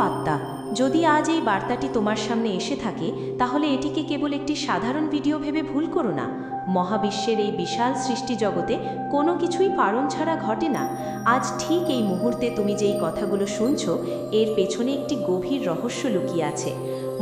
আত্মা, যদি আজ এই বার্তাটি তোমার সামনে এসে থাকে তাহলে এটিকে কেবল একটি সাধারণ ভিডিও ভেবে ভুল করো না। মহাবিশ্বের এই বিশাল সৃষ্টি জগতে কোনো কিছুই পারণ ছাড়া ঘটে না। আজ ঠিক এই মুহূর্তে তুমি যেই কথাগুলো শুনছো এর পেছনে একটি গভীর রহস্য লুকিয়ে আছে।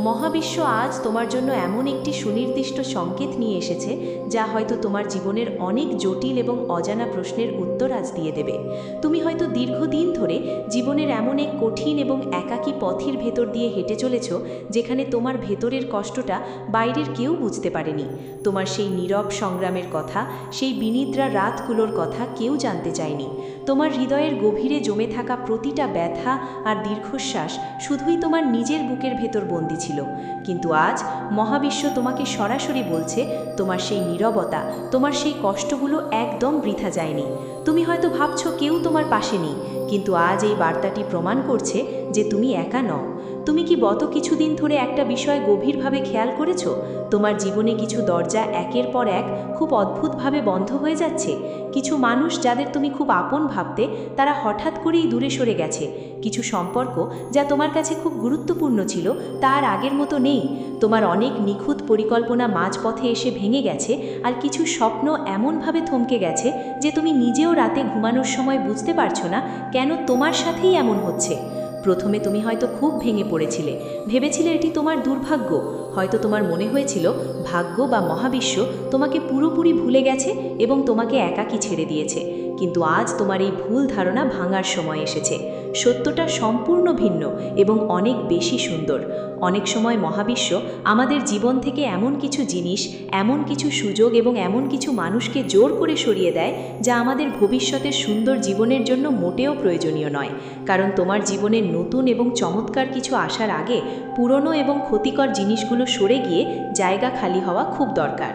মহাবিশ্ব আজ তোমার জন্য এমন একটি সুনির্দিষ্ট সংকেত নিয়ে এসেছে যা হয়তো তোমার জীবনের অনেক জটিল এবং অজানা প্রশ্নের উত্তর আজ দিয়ে দেবে। তুমি হয়তো দীর্ঘদিন ধরে জীবনের এমন এক কঠিন এবং একাকী পথের ভেতর দিয়ে হেঁটে চলেছ যেখানে তোমার ভেতরের কষ্টটা বাইরের কেউ বুঝতে পারেনি। তোমার সেই নীরব সংগ্রামের কথা, সেই বিনিদ্রা রাতগুলোর কথা কেউ জানতে চায়নি। তোমার হৃদয়ের গভীরে জমে থাকা প্রতিটা ব্যথা আর দীর্ঘশ্বাস শুধুই তোমার নিজের বুকের ভেতর বন্দী ছিল। কিন্তু আজ মহাবিশ্ব তোমাকে সরাসরি বলছে তোমার সেই নীরবতা, তোমার সেই কষ্টগুলো একদম বৃথা যায়নি। তুমি হয়তো ভাবছো কেউ তোমার পাশে নেই, কিন্তু আজ এই বার্তাটি প্রমাণ করছে যে তুমি একা নও। তুমি কি গত কিছুদিন ধরে একটা বিষয় গভীরভাবে খেয়াল করেছো? তোমার জীবনে কিছু দরজা একের পর এক খুব অদ্ভুতভাবে বন্ধ হয়ে যাচ্ছে। কিছু মানুষ যাদের তুমি খুব আপন ভাবতে তারা হঠাৎ করেই দূরে সরে গেছে। কিছু সম্পর্ক যা তোমার কাছে খুব গুরুত্বপূর্ণ ছিল তার আগের মতো নেই। তোমার অনেক নিখুঁত পরিকল্পনা মাঝপথে এসে ভেঙে গেছে, আর কিছু স্বপ্ন এমনভাবে থমকে গেছে যে তুমি নিজেও রাতে ঘুমানোর সময় বুঝতে পারছো না কেন তোমার সাথেই এমন হচ্ছে। প্রথমে তুমি হয়তো খুব ভেঙে পড়েছিলে, ভেবেছিলে এটি তোমার দুর্ভাগ্য। হয়তো তোমার মনে হয়েছিল ভাগ্য বা মহাবিশ্ব তোমাকে পুরোপুরি ভুলে গেছে এবং তোমাকে একাকী ছেড়ে দিয়েছে। কিন্তু আজ তোমার এই ভুল ধারণা ভাঙার সময় এসেছে। সত্যটা সম্পূর্ণ ভিন্ন এবং অনেক বেশি সুন্দর। অনেক সময় মহাবিশ্ব আমাদের জীবন থেকে এমন কিছু জিনিস, এমন কিছু সুযোগ এবং এমন কিছু মানুষকে জোর করে সরিয়ে দেয় যা আমাদের ভবিষ্যতের সুন্দর জীবনের জন্য মোটেও প্রয়োজনীয় নয়। কারণ তোমার জীবনের নতুন এবং চমৎকার কিছু আসার আগে পুরনো এবং ক্ষতিকর জিনিসগুলো সরে গিয়ে জায়গা খালি হওয়া খুব দরকার।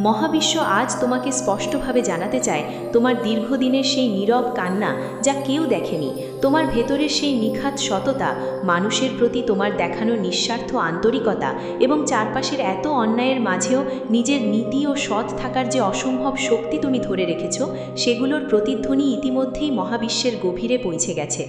মহাবিশ্ব আজ তোমাকে স্পষ্টভাবে জানাতে চায় তোমার দীর্ঘদিনের সেই নীরব কান্না যা কেউ দেখেনি, তোমার ভেতরের সেই নিখাত সততা, মানুষের প্রতি তোমার দেখানো নিঃস্বার্থ আন্তরিকতা এবং চারপাশের এত অন্যায়ের মাঝেও নিজের নীতি ও সৎ থাকার যে অসম্ভব শক্তি তুমি ধরে রেখেছ, সেগুলোর প্রতিধ্বনি ইতিমধ্যেই মহাবিশ্বের গভীরে পৌঁছে গেছে।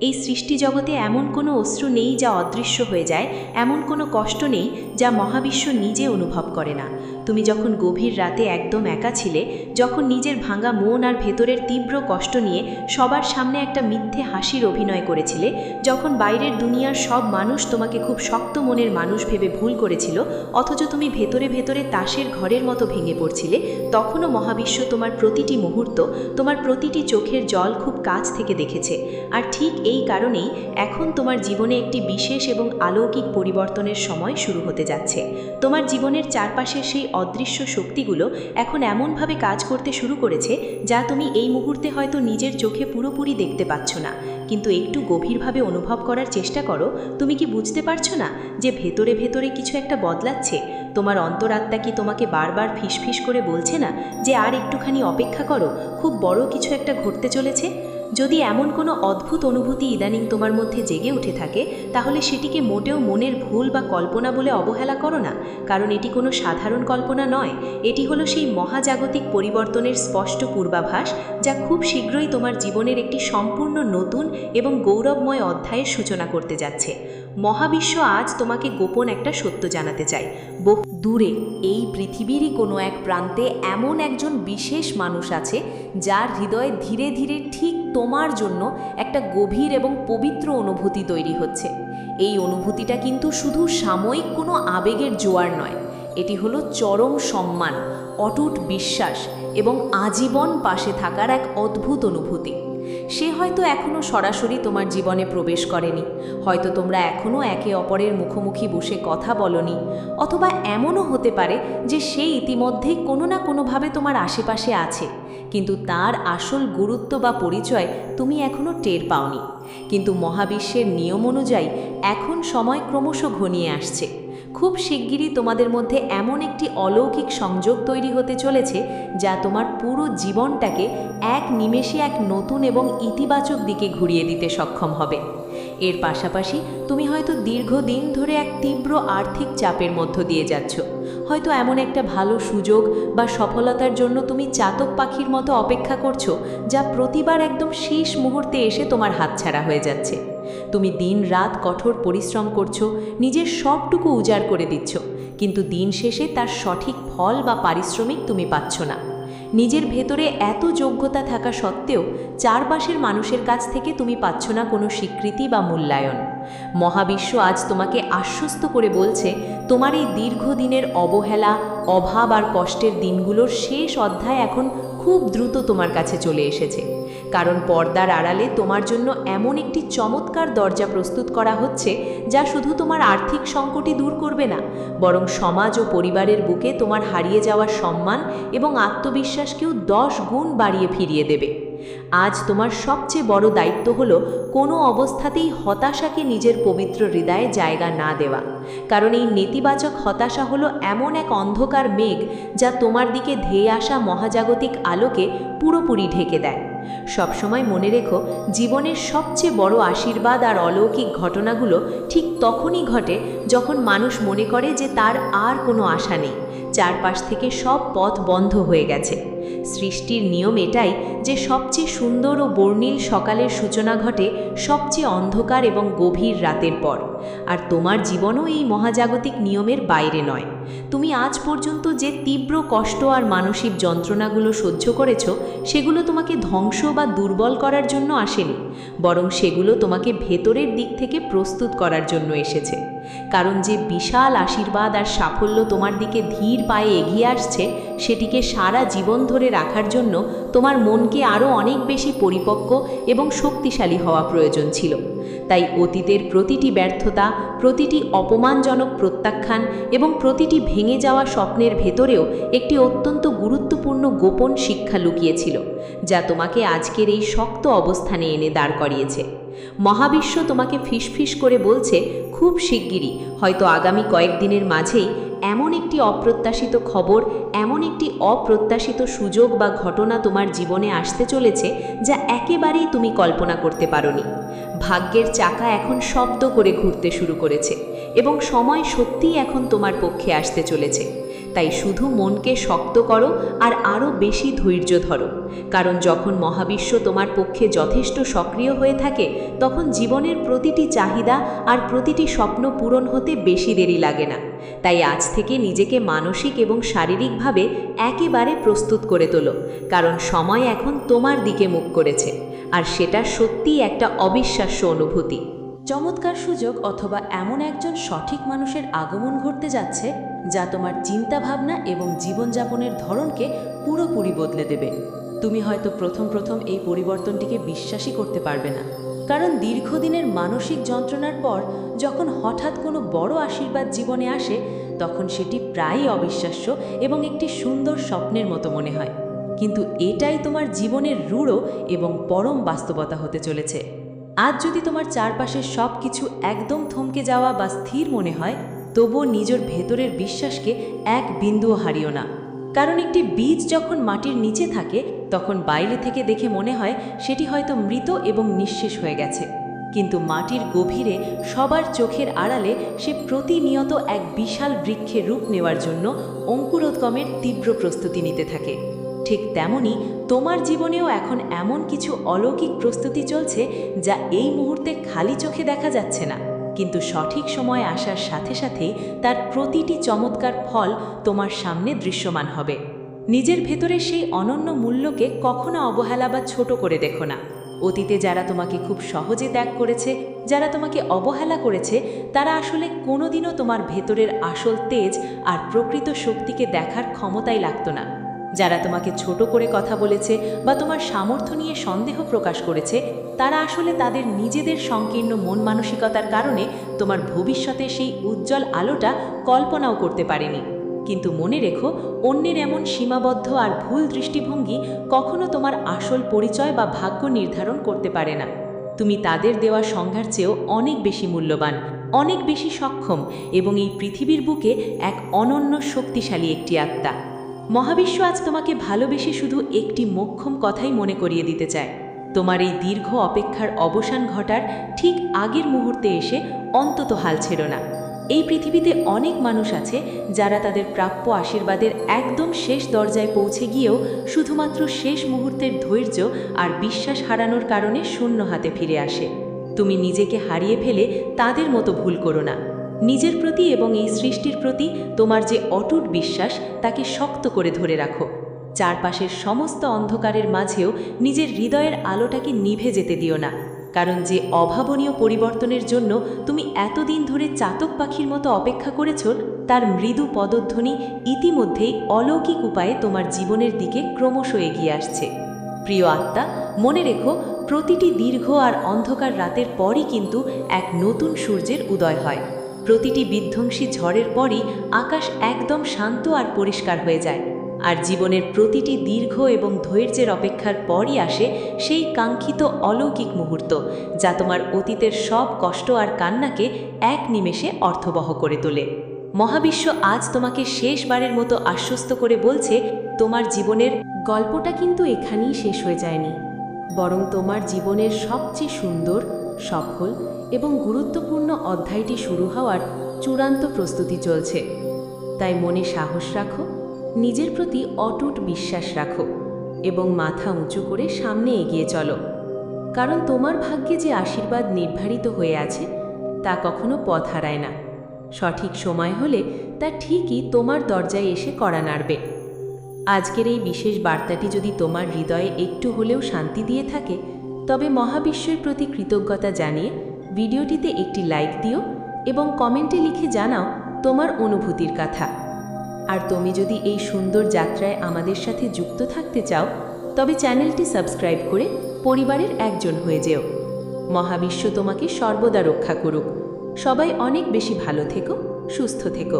এই সৃষ্টি জগতে এমন কোনো অশ্রু নেই যা অদৃশ্য হয়ে যায়, এমন কোনো কষ্ট নেই যা মহাবিশ্ব নিজে অনুভব করে না। তুমি যখন গভীর রাতে একদম একা ছিলে, যখন নিজের ভাঙা মন আর ভেতরের তীব্র কষ্ট নিয়ে সবার সামনে একটা মিথ্যে হাসির অভিনয় করেছিলে, যখন বাইরের দুনিয়ার সব মানুষ তোমাকে খুব শক্ত মনের মানুষ ভেবে ভুল করেছিল, অথচ তুমি ভেতরে ভেতরে তাসের ঘরের মতো ভেঙে পড়ছিলে, তখনও মহাবিশ্ব তোমার প্রতিটি মুহূর্ত, তোমার প্রতিটি চোখের জল খুব কাছ থেকে দেখেছে। আর ঠিক এই কারণেই এখন তোমার জীবনে একটি বিশেষ এবং অলৌকিক পরিবর্তনের সময় শুরু হতে যাচ্ছে। তোমার জীবনের চারপাশের সেই অদৃশ্য শক্তিগুলো এখন এমনভাবে কাজ করতে শুরু করেছে যা তুমি এই মুহূর্তে হয়তো নিজের চোখে পুরোপুরি দেখতে পাচ্ছ না। কিন্তু একটু গভীরভাবে অনুভব করার চেষ্টা করো। তুমি কি বুঝতে পারছো না যে ভেতরে ভেতরে কিছু একটা বদলাচ্ছে? তোমার অন্তরাত্মা কি তোমাকে বারবার ফিসফিস করে বলছে না যে আর একটুখানি অপেক্ষা করো, খুব বড় কিছু একটা ঘটতে চলেছে? যদি এমন কোনো অদ্ভুত অনুভূতি ইদানিং তোমার মধ্যে জেগে উঠে থাকে, তাহলে সেটিকে মোটেও মনের ভুল বা কল্পনা বলে অবহেলা করো না। কারণ এটি কোনো সাধারণ কল্পনা নয়, এটি হলো সেই মহাজাগতিক পরিবর্তনের স্পষ্ট পূর্বাভাস যা খুব শীঘ্রই তোমার জীবনের একটি সম্পূর্ণ নতুন এবং গৌরবময় অধ্যায়ের সূচনা করতে যাচ্ছে। মহাবিশ্ব আজ তোমাকে গোপন একটা সত্য জানাতে চায়। বহু দূরে এই পৃথিবীরই কোনো এক প্রান্তে এমন একজন বিশেষ মানুষ আছে যার হৃদয়ে ধীরে ধীরে ঠিক তোমার জন্য একটা গভীর এবং পবিত্র অনুভূতি তৈরি হচ্ছে। এই অনুভূতিটা কিন্তু শুধু সাময়িক কোনো আবেগের জোয়ার নয়, এটি হলো চরম সম্মান, অটুট বিশ্বাস এবং আজীবন পাশে থাকার এক অদ্ভুত অনুভূতি। সে হয়তো এখনও সরাসরি তোমার জীবনে প্রবেশ করেনি, হয়তো তোমরা এখনও একে অপরের মুখোমুখি বসে কথা বলনি, অথবা এমনও হতে পারে যে সে ইতিমধ্যেই কোনো না কোনোভাবে তোমার আশেপাশে আছে, কিন্তু তার আসল গুরুত্ব বা পরিচয় তুমি এখনও টের পাওনি। কিন্তু মহাবিশ্বের নিয়ম অনুযায়ী এখন সময় ক্রমশ ঘনিয়ে আসছে। খুব শিগগিরই তোমাদের মধ্যে এমন একটি অলৌকিক সংযোগ তৈরি হতে চলেছে যা তোমার পুরো জীবনটাকে এক নিমেষে এক নতুন এবং ইতিবাচক দিকে ঘুরিয়ে দিতে সক্ষম হবে। এর পাশাপাশি তুমি হয়তো দীর্ঘদিন ধরে এক তীব্র আর্থিক চাপের মধ্য দিয়ে যাচ্ছ। হয়তো এমন একটা ভালো সুযোগ বা সফলতার জন্য তুমি চাতক পাখির মতো অপেক্ষা করছো, যা প্রতিবার একদম শেষ মুহূর্তে এসে তোমার হাতছাড়া হয়ে যাচ্ছে। তুমি দিন-রাত কঠোর পরিশ্রম করছো, নিজের সবটুকু উজাড় করে দিচ্ছ, কিন্তু দিন শেষে তার সঠিক ফল বা পারিশ্রমিক তুমি পাচ্ছ না। নিজের ভেতরে এত যোগ্যতা থাকা সত্ত্বেও চারপাশের মানুষের কাছ থেকে তুমি পাচ্ছ না কোনো স্বীকৃতি বা মূল্যায়ন। মহাবিশ্ব আজ তোমাকে আশ্বস্ত করে বলছে, তোমার এই দীর্ঘদিনের অবহেলা, অভাব আর কষ্টের দিনগুলোর শেষ অধ্যায় এখন খুব দ্রুত তোমার কাছে চলে এসেছে। কারণ পর্দার আড়ালে তোমার জন্য এমন একটি চমৎকার দরজা প্রস্তুত করা হচ্ছে, যা শুধু তোমার আর্থিক সংকটই দূর করবে না, বরং সমাজ ও পরিবারের বুকে তোমার হারিয়ে যাওয়া সম্মান এবং আত্মবিশ্বাসকেও 10 গুণ বাড়িয়ে ফিরিয়ে দেবে। আজ তোমার সবচেয়ে বড় দায়িত্ব হলো কোনো অবস্থাতেই হতাশাকে নিজের পবিত্র হৃদয়ে জায়গা না দেওয়া। কারণ এই নেতিবাচক হতাশা হলো এমন এক অন্ধকার মেঘ, যা তোমার দিকে ধেয়ে আসা মহাজাগতিক আলোকে পুরোপুরি ঢেকে দেয়। সবসময় মনে রেখো, জীবনের সবচেয়ে বড় আশীর্বাদ আর অলৌকিক ঘটনাগুলো ঠিক তখনই ঘটে যখন মানুষ মনে করে যে তার আর কোনো আশা নেই, চারপাশ থেকে সব পথ বন্ধ হয়ে গেছে। সৃষ্টির নিয়ম এটাই যে সবচেয়ে সুন্দর ও বর্ণিল সকালের সূচনা ঘটে সবচেয়ে অন্ধকার এবং গভীর রাতের পর। আর তোমার জীবনও এই মহাজাগতিক নিয়মের বাইরে নয়। তুমি আজ পর্যন্ত যে তীব্র কষ্ট আর মানসিক যন্ত্রণাগুলো সহ্য করেছ, সেগুলো তোমাকে ধ্বংস বা দুর্বল করার জন্য আসেনি, বরং সেগুলো তোমাকে ভেতরের দিক থেকে প্রস্তুত করার জন্য এসেছে। কারণ যে বিশাল আশীর্বাদ আর সাফল্য তোমার দিকে ধীর পায়ে এগিয়ে আসছে, সেটিকে সারা জীবন ধরে রাখার জন্য তোমার মনকে আরও অনেক বেশি পরিপক্ক এবং শক্তিশালী হওয়া প্রয়োজন ছিল। তাই অতীতের প্রতিটি ব্যর্থতা, প্রতিটি অপমানজনক প্রত্যাখ্যান এবং প্রতিটি ভেঙে যাওয়া স্বপ্নের ভেতরেও একটি অত্যন্ত গুরুত্বপূর্ণ গোপন শিক্ষা লুকিয়েছিল, যা তোমাকে আজকের এই শক্ত অবস্থানে এনে দাঁড় করিয়েছে। মহাবিশ্ব তোমাকে ফিসফিস করে বলছে, খুব শিগগিরই, হয়তো আগামী কয়েকদিনের মাঝেই এমন একটি অপ্রত্যাশিত খবর, এমন একটি অপ্রত্যাশিত সুযোগ বা ঘটনা তোমার জীবনে আসতে চলেছে, যা একেবারেই তুমি কল্পনা করতে পারোনি। ভাগ্যের চাকা এখন শব্দ করে ঘুরতে শুরু করেছে এবং সময় সত্যিই এখন তোমার পক্ষে আসতে চলেছে। তাই শুধু মনকে শক্ত করো আর আরও বেশি ধৈর্য ধরো, কারণ যখন মহাবিশ্ব তোমার পক্ষে যথেষ্ট সক্রিয় হয়ে থাকে, তখন জীবনের প্রতিটি চাহিদা আর প্রতিটি স্বপ্ন পূরণ হতে বেশি দেরি লাগে না। তাই আজ থেকে নিজেকে মানসিক এবং শারীরিকভাবে একেবারে প্রস্তুত করে তোলো, কারণ সময় এখন তোমার দিকে মুখ করেছে, আর সেটা সত্যিই একটা অবিশ্বাস্য অনুভূতি। চমৎকার সুযোগ অথবা এমন একজন সঠিক মানুষের আগমন ঘটতে যাচ্ছে, যা তোমার চিন্তাভাবনা এবং জীবনযাপনের ধরনকে পুরোপুরি বদলে দেবে। তুমি হয়তো প্রথম এই পরিবর্তনটিকে বিশ্বাসই করতে পারবে না, কারণ দীর্ঘদিনের মানসিক যন্ত্রণার পর যখন হঠাৎ কোনো বড় আশীর্বাদ জীবনে আসে, তখন সেটি প্রায়ই অবিশ্বাস্য এবং একটি সুন্দর স্বপ্নের মতো মনে হয়। কিন্তু এটাই তোমার জীবনের রূঢ় এবং পরম বাস্তবতা হতে চলেছে। আজ যদি তোমার চারপাশের সব কিছু একদম থমকে যাওয়া বা স্থির মনে হয়, তবুও নিজের ভেতরের বিশ্বাসকে এক বিন্দুও হারিও না। কারণ একটি বীজ যখন মাটির নিচে থাকে, তখন বাইরে থেকে দেখে মনে হয় সেটি হয়তো মৃত এবং নিঃশেষ হয়ে গেছে, কিন্তু মাটির গভীরে সবার চোখের আড়ালে সে প্রতিনিয়ত এক বিশাল বৃক্ষের রূপ নেওয়ার জন্য অঙ্কুরোদ্গমের তীব্র প্রস্তুতি নিতে থাকে। ঠিক তেমনি তোমার জীবনেও এখন এমন কিছু অলৌকিক প্রস্তুতি চলছে, যা এই মুহূর্তে খালি চোখে দেখা যাচ্ছে না, কিন্তু সঠিক সময় আসার সাথে সাথেই তার প্রতিটি চমৎকার ফল তোমার সামনে দৃশ্যমান হবে। নিজের ভেতরে সেই অনন্য মূল্যকে কখনো অবহেলা বা ছোট করে দেখো না। অতীতে যারা তোমাকে খুব সহজে ত্যাগ করেছে, যারা তোমাকে অবহেলা করেছে, তারা আসলে কোনোদিনও তোমার ভেতরের আসল তেজ আর প্রকৃত শক্তিকে দেখার ক্ষমতাই লাগতো না। যারা তোমাকে ছোট করে কথা বলেছে বা তোমার সামর্থ্য নিয়ে সন্দেহ প্রকাশ করেছে, তারা আসলে তাদের নিজেদের সংকীর্ণ মন মানসিকতার কারণে তোমার ভবিষ্যতে সেই উজ্জ্বল আলোটা কল্পনাও করতে পারেনি। কিন্তু মনে রেখো, অন্যের এমন সীমাবদ্ধ আর ভুল দৃষ্টিভঙ্গি কখনো তোমার আসল পরিচয় বা ভাগ্য নির্ধারণ করতে পারে না। তুমি তাদের দেওয়া সংজ্ঞার চেয়েও অনেক বেশি মূল্যবান, অনেক বেশি সক্ষম এবং এই পৃথিবীর বুকে এক অনন্য শক্তিশালী একটি আত্মা। মহাবিশ্ব আজ তোমাকে ভালোবেসে শুধু একটি মোক্ষম কথাই মনে করিয়ে দিতে চায়। তোমার এই দীর্ঘ অপেক্ষার অবসান ঘটার ঠিক আগের মুহূর্তে এসে অন্তত হাল ছেড়ো না। এই পৃথিবীতে অনেক মানুষ আছে যারা তাদের প্রাপ্য আশীর্বাদের একদম শেষ দরজায় পৌঁছে গিয়েও শুধুমাত্র শেষ মুহূর্তের ধৈর্য আর বিশ্বাস হারানোর কারণে শূন্য হাতে ফিরে আসে। তুমি নিজেকে হারিয়ে ফেলে তাদের মতো ভুল করো না। নিজের প্রতি এবং এই সৃষ্টির প্রতি তোমার যে অটুট বিশ্বাস তাকে শক্ত করে ধরে রাখো। চারপাশের সমস্ত অন্ধকারের মাঝেও নিজের হৃদয়ের আলোটাকে নিভে যেতে দিও না, কারণ যে অভাবনীয় পরিবর্তনের জন্য তুমি এতদিন ধরে চাতক পাখির মতো অপেক্ষা করেছ, তার মৃদু পদধ্বনি ইতিমধ্যেই অলৌকিক উপায়ে তোমার জীবনের দিকে ক্রমশ এগিয়ে আসছে। প্রিয় আত্মা, মনে রেখো, প্রতিটি দীর্ঘ আর অন্ধকার রাতের পরই কিন্তু এক নতুন সূর্যের উদয় হয়। প্রতিটি বিধ্বংসী ঝড়ের পরই আকাশ একদম শান্ত আর পরিষ্কার হয়ে যায়। আর জীবনের প্রতিটি দীর্ঘ এবং ধৈর্যের অপেক্ষার পরই আসে সেই কাঙ্ক্ষিত অলৌকিক মুহূর্ত, যা তোমার অতীতের সব কষ্ট আর কান্নাকে এক নিমেষে অর্থবহ করে তোলে। মহাবিশ্ব আজ তোমাকে শেষবারের মতো আশ্বস্ত করে বলছে, তোমার জীবনের গল্পটা কিন্তু এখানেই শেষ হয়ে যায়নি, বরং তোমার জীবনের সবচেয়ে সুন্দর, সফল এবং গুরুত্বপূর্ণ অধ্যায়টি শুরু হওয়ার চূড়ান্ত প্রস্তুতি চলছে। তাই মনে সাহস রাখো, নিজের প্রতি অটুট বিশ্বাস রাখো এবং মাথা উঁচু করে সামনে এগিয়ে চলো। কারণ তোমার ভাগ্যে যে আশীর্বাদ নির্ধারিত হয়ে আছে তা কখনো পথ হারায় না। সঠিক সময় হলে তা ঠিকই তোমার দরজায় এসে কড়া নাড়বে। আজকের এই বিশেষ বার্তাটি যদি তোমার হৃদয়ে একটু হলেও শান্তি দিয়ে থাকে, তবে মহাবিশ্বের প্রতি কৃতজ্ঞতা জানিয়ে ভিডিওটিতে একটি লাইক দিও এবং কমেন্টে লিখে জানাও তোমার অনুভূতির কথা। আর তুমি যদি এই সুন্দর যাত্রায় আমাদের সাথে যুক্ত থাকতে চাও, তবে চ্যানেলটি সাবস্ক্রাইব করে পরিবারের একজন হয়ে যেও। মহাবিশ্ব তোমাকে সর্বদা রক্ষা করুক। সবাই অনেক বেশি ভালো থেকো, সুস্থ থেকো।